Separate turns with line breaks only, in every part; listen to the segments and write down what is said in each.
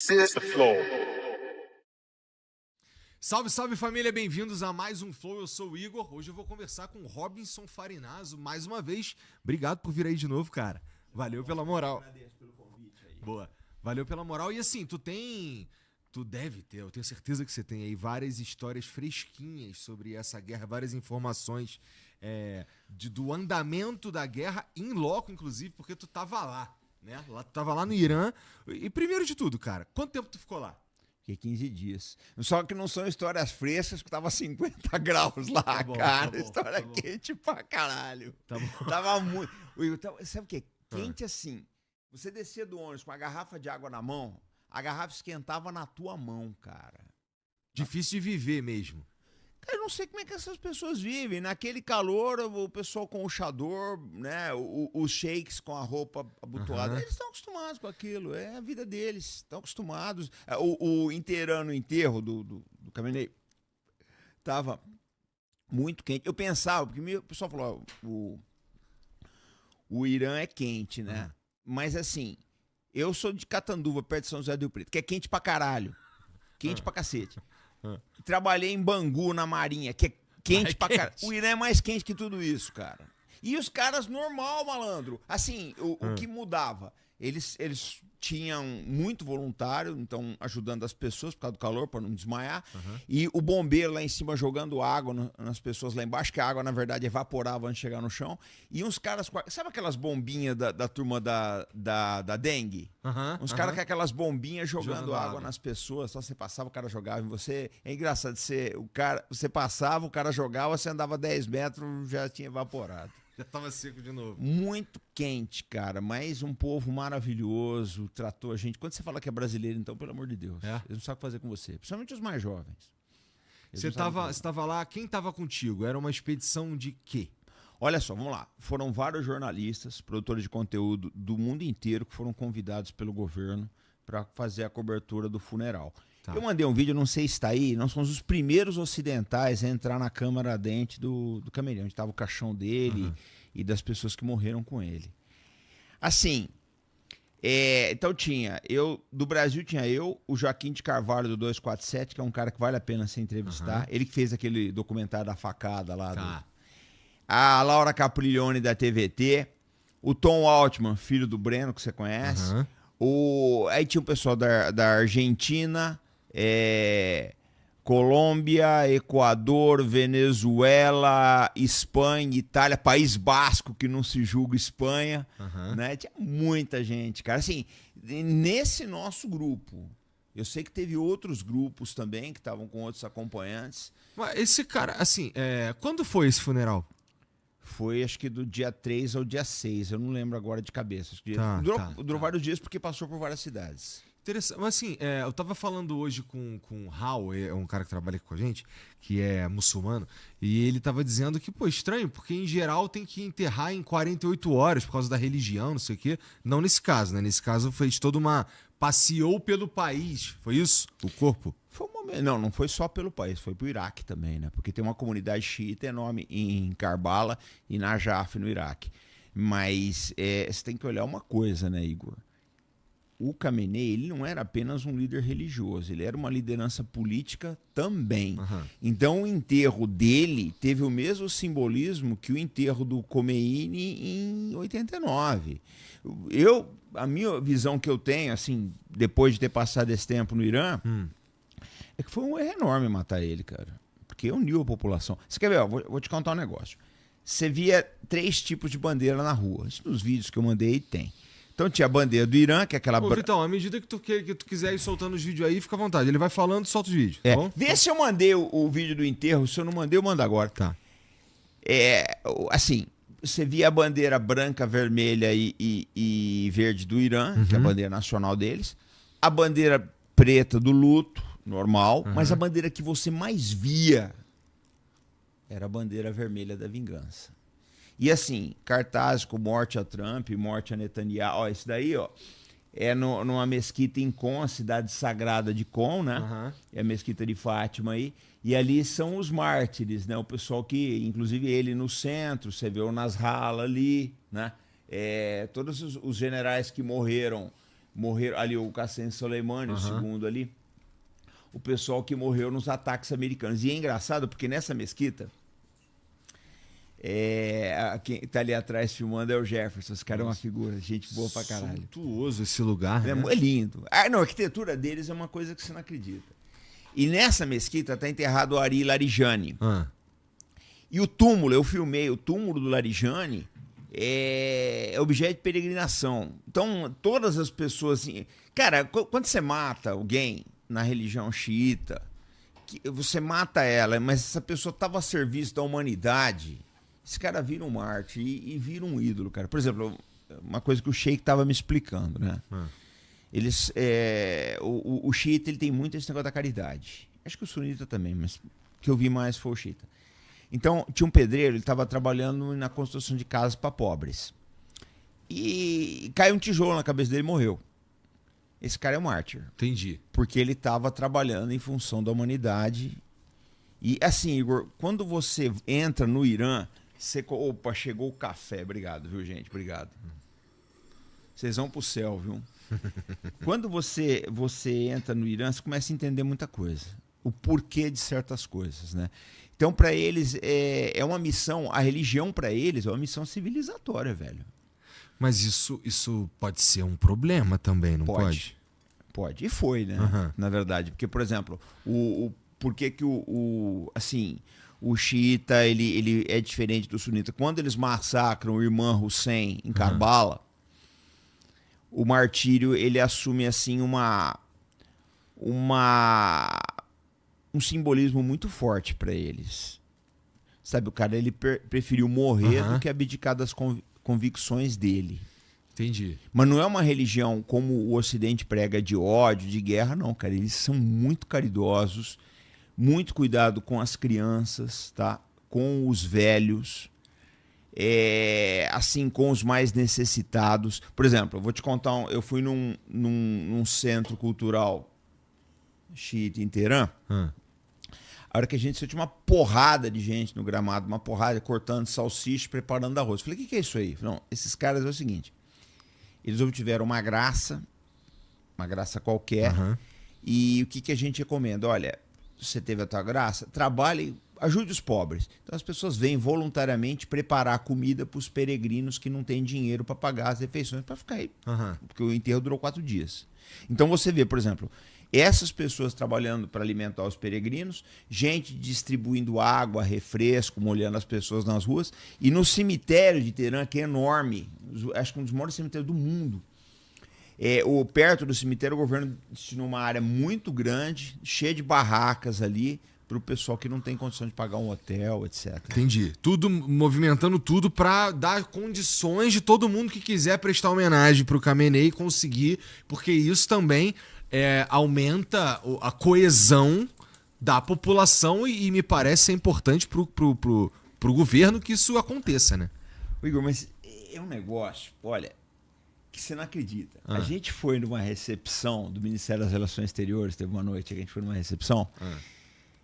Sexta Flow.
Salve, salve família, bem-vindos a mais um Flow, eu sou o Igor. Hoje eu vou conversar com o Robinson Farinazo mais uma vez. Obrigado por vir aí de novo, cara. Valeu pela moral.
Agradeço pelo convite aí.
Boa, valeu pela moral. E assim, tu deve ter, eu tenho certeza que você tem aí várias histórias fresquinhas sobre essa guerra, várias informações do andamento da guerra, in loco inclusive, porque tu tava lá, né? Tu tava lá no Irã. E primeiro de tudo, cara, quanto tempo tu ficou lá?
Fiquei 15 dias. Só que não são histórias frescas, que tava 50 graus lá,
Tá bom,
cara.
tá bom,
História
tá bom.
quente pra caralho.
Tá bom.
Tava muito. Sabe o que? Quente assim. Você descia do ônibus com a garrafa de água na mão, a garrafa esquentava na tua mão, cara.
Difícil de viver mesmo.
Cara, eu não sei como é que essas pessoas vivem. Naquele calor, o pessoal com o chador, né? Os sheiks com a roupa abotoada, eles estão acostumados com aquilo. É a vida deles. Estão acostumados. O inteirano, enterro do caminhoneiro tava muito quente. Eu pensava, porque o pessoal falou, o Irã é quente, né? Mas assim, eu sou de Catanduva, perto de São José do Rio Preto, que é quente pra caralho. Quente pra cacete. Trabalhei em Bangu, na Marinha, que é quente pra caralho. O Irã é mais quente que tudo isso, cara. E os caras normal, malandro. Assim, o que mudava? Eles tinham muito voluntário, então ajudando as pessoas por causa do calor, para não desmaiar. E o bombeiro lá em cima jogando água nas pessoas lá embaixo, que a água, na verdade, evaporava antes de chegar no chão. E uns caras... Sabe aquelas bombinhas da turma da dengue? Uns caras com aquelas bombinhas jogando água nas pessoas. Só você passava, o cara jogava em você. É engraçado, você passava, o cara jogava, você andava 10 metros, já tinha evaporado.
Já tava seco de novo.
Muito quente, cara, mas um povo maravilhoso, tratou a gente. Quando você fala que é brasileiro, então, pelo amor de Deus, eles não sabem o que fazer com você, principalmente os mais jovens.
Você tava lá, quem tava contigo? Era uma expedição de quê?
Olha só, vamos lá. Foram vários jornalistas, produtores de conteúdo do mundo inteiro que foram convidados pelo governo para fazer a cobertura do funeral. Tá. Eu mandei um vídeo, não sei se está aí, nós fomos os primeiros ocidentais a entrar na câmara ardente do caminhão, onde estava o caixão dele e das pessoas que morreram com ele. Assim, então do Brasil tinha o Joaquim de Carvalho do 247, que é um cara que vale a pena se entrevistar. Ele que fez aquele documentário da facada lá. A Laura Capriglione da TVT, o Tom Altman, filho do Breno, que você conhece. Aí tinha o pessoal da Argentina, Colômbia, Equador, Venezuela, Espanha, Itália, País Basco, que não se julga Espanha, né? Tinha muita gente, cara. Assim, nesse nosso grupo, eu sei que teve outros grupos também que estavam com outros acompanhantes.
Mas esse cara, assim, quando foi esse funeral?
Foi, acho que do dia 3 ao dia 6, eu não lembro agora de cabeça. Durou vários dias porque passou por várias cidades.
Interessante. Mas assim, eu tava falando hoje com o Hal, um cara que trabalha aqui com a gente, que é muçulmano, e ele tava dizendo que, pô, estranho, porque em geral tem que enterrar em 48 horas por causa da religião, não sei o quê. Não nesse caso, né? Nesse caso fez toda passeou pelo país, foi isso? O corpo?
Foi um momento. Não foi só pelo país, foi pro Iraque também, né? Porque tem uma comunidade xiita enorme em Karbala e Najaf, no Iraque. Mas você tem que olhar uma coisa, né, Igor? O Khamenei, ele não era apenas um líder religioso, ele era uma liderança política também. Então o enterro dele teve o mesmo simbolismo que o enterro do Khomeini em 89. A minha visão que eu tenho, assim, depois de ter passado esse tempo no Irã, é que foi um erro enorme matar ele, cara. Porque uniu a população. Você quer ver? Vou te contar um negócio. Você via 3 tipos de bandeira na rua. Isso nos vídeos que eu mandei tem. Então tinha a bandeira do Irã, que é aquela...
Ô, Vitão, à medida que tu quiser ir soltando os vídeos aí, fica à vontade. Ele vai falando, solta os vídeos, tá bom?
Vê se eu mandei o vídeo do enterro. Se eu não mandei, eu mando agora.
Tá.
Assim, você via a bandeira branca, vermelha e verde do Irã, que é a bandeira nacional deles. A bandeira preta do luto, normal. Mas a bandeira que você mais via era a bandeira vermelha da vingança. E assim, cartazes com morte a Trump, morte a Netanyahu. Ó, isso daí, ó, é numa mesquita em Qom, a cidade sagrada de Qom, né? É a mesquita de Fátima aí. E ali são os mártires, né? O pessoal que, inclusive ele no centro, você vê o Nasrallah ali, né? Todos os generais que morreram morreram ali o Qassem Soleimani, o segundo ali, o pessoal que morreu nos ataques americanos. E é engraçado porque nessa mesquita, quem tá ali atrás filmando é o Jefferson. Esse cara é uma figura, gente boa pra caralho.
Suntuoso esse lugar, né?
É lindo. Não, a arquitetura deles é uma coisa que você não acredita. E nessa mesquita tá enterrado o Ari Larijani. E o túmulo, eu filmei o túmulo do Larijani, é objeto de peregrinação. Então, todas as pessoas... Assim, cara, quando você mata alguém na religião xiita, você mata ela, mas essa pessoa estava a serviço da humanidade, esse cara vira um mártir e vira um ídolo, cara. Por exemplo, uma coisa que o Sheik estava me explicando, né? Eles, o xiita, ele tem muito esse negócio da caridade. Acho que o sunita também, mas o que eu vi mais foi o xiita. Então, tinha um pedreiro, ele estava trabalhando na construção de casas para pobres. E caiu um tijolo na cabeça dele e morreu. Esse cara é um mártir.
Entendi.
Porque ele estava trabalhando em função da humanidade. E assim, Igor, quando você entra no Irã, você... Opa, chegou o café. Obrigado, viu, gente? Obrigado. Vocês vão pro céu, viu? Quando você entra no Irã, você começa a entender muita coisa. O porquê de certas coisas, né? Então, para eles, é uma missão... A religião, para eles, é uma missão civilizatória, velho.
Mas isso pode ser um problema também, não pode?
Pode. E foi, né? Na verdade. Porque, por exemplo, por que assim, o xiita ele é diferente do sunita? Quando eles massacram o irmão Hussein em Karbala, o martírio ele assume assim um simbolismo muito forte para eles. Sabe, o cara ele preferiu morrer do que abdicar das convicções dele.
Entendi.
Mas não é uma religião como o Ocidente prega de ódio, de guerra, não, cara. Eles são muito caridosos, muito cuidado com as crianças, tá? Com os velhos, assim, com os mais necessitados. Por exemplo, eu vou te contar, eu fui num centro cultural xiita em Teherã. A hora que a gente sentiu uma porrada de gente no gramado, uma porrada cortando salsicha, preparando arroz. Falei, o que é isso aí? Falei, não, esses caras é o seguinte, eles obtiveram uma graça qualquer, e o que a gente recomenda? Olha, você teve a tua graça, trabalhe, ajude os pobres. Então as pessoas vêm voluntariamente preparar comida para os peregrinos que não têm dinheiro para pagar as refeições, para ficar aí, porque o enterro durou 4 dias. Então você vê, por exemplo... Essas pessoas trabalhando para alimentar os peregrinos, gente distribuindo água, refresco, molhando as pessoas nas ruas. E no cemitério de Teherã, que é enorme, acho que um dos maiores cemitérios do mundo, perto do cemitério, o governo destinou uma área muito grande, cheia de barracas ali, para o pessoal que não tem condição de pagar um hotel, etc.
Entendi. Tudo movimentando tudo para dar condições de todo mundo que quiser prestar homenagem para o Khamenei conseguir, porque isso também... aumenta a coesão da população e me parece ser importante pro governo que isso aconteça, né?
Igor, mas é um negócio, olha, que você não acredita. A gente foi numa recepção do Ministério das Relações Exteriores, teve uma noite que a gente foi numa recepção,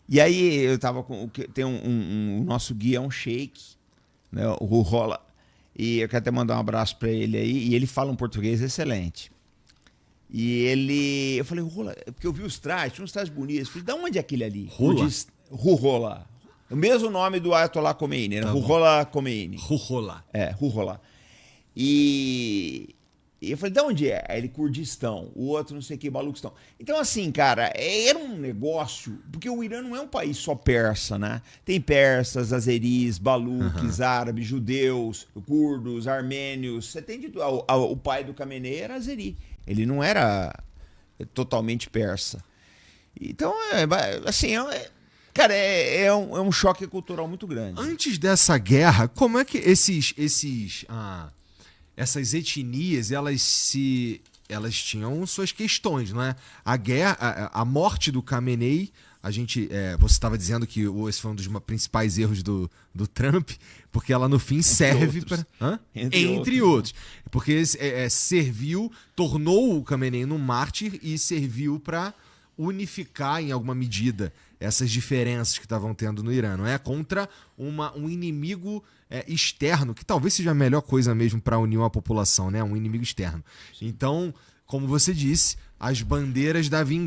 e aí eu tava com... Tem o nosso guia é um sheik, né, o Ruhola, e eu quero até mandar um abraço para ele aí, e ele fala um português excelente. E eu falei, Rola, porque eu vi os trajes, tinha uns trajes bonitos. Eu falei, de onde é aquele ali? Ruhola. O mesmo nome do Ayatollah Khomeini, né? Ruhollah Khomeini.
Ruhollah.
Ruhollah. E eu falei, de onde é? Aí ele, Kurdistão. O outro, não sei o que, Baluquistão. Então, assim, cara, era um negócio... Porque o Irã não é um país só persa, né? Tem persas, azeris, baluques, árabes, judeus, curdos, armênios. Você tem de tudo. O pai do Khamenei era azeri. Ele não era totalmente persa. Então, assim, cara, é um choque cultural muito grande.
Antes dessa guerra, como é que essas etnias, elas tinham suas questões, não é? A guerra, a morte do Khamenei, você estava dizendo que esse foi um dos principais erros do Trump, porque ela no fim serve para... Entre outros. Porque tornou o Khamenei um mártir e serviu para unificar em alguma medida essas diferenças que estavam tendo no Irã, não é? Contra um inimigo externo, que talvez seja a melhor coisa mesmo para unir uma população, né? Um inimigo externo. Sim. Então, como você disse, as bandeiras da vingança.